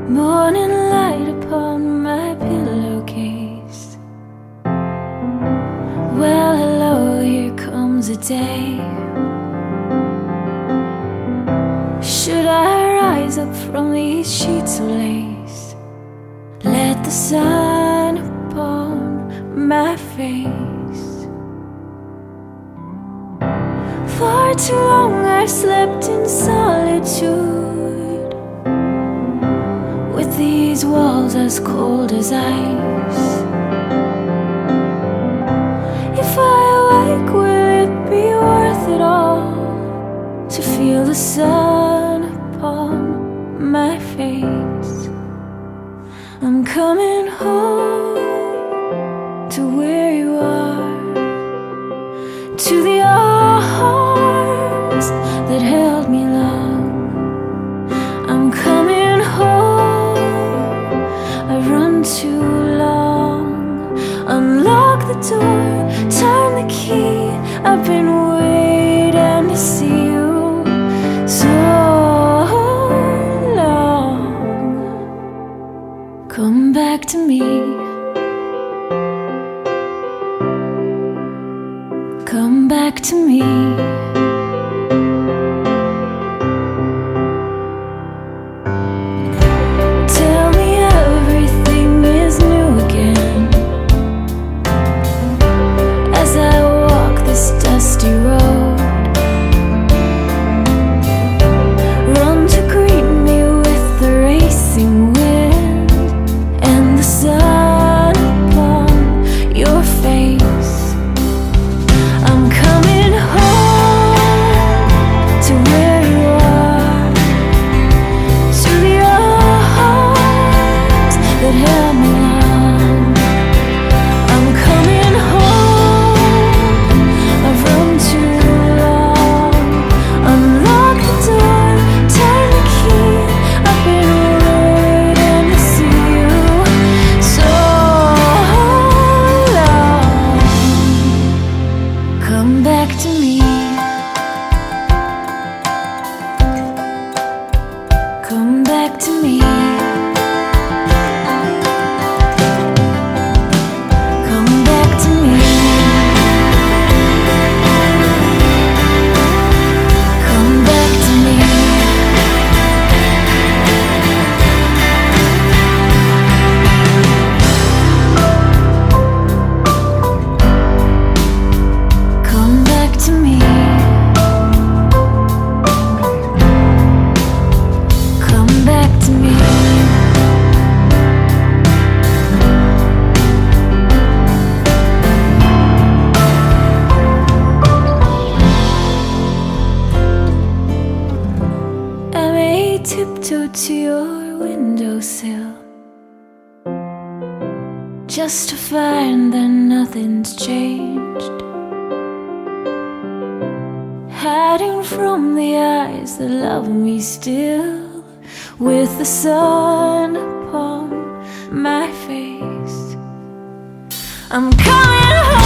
Morning light upon my pillowcase. Well, hello, here comes a day. Should I rise up from these sheets of lace? Let the sun upon my face. For too long I slept in solitude, with these walls as cold as ice. If I awake, will it be worth it all to feel the sun upon my face? I'm coming home to where you are, to the arms that held me long. I'm coming home, I've run too long. Unlock the door, turn the key. I've been waiting to see you so long. Come back to me. Come back to me. Tell me everything is new again, as I walk this dusty road. Run to greet me with the racing wind and the sun upon your face. I'm coming home to where you are, to the arms that held me long. I'm coming home, I've run too long. Unlock the door, turn the key. I've been waiting to see you so long. Come back to me. Come back to me. Come back to me. Come back to me. Come back to me. Come back to me. I may tiptoe to your windowsill, just to find that nothing's changed, hiding from the eyes that love me still, with the sun upon my face. I'm coming home.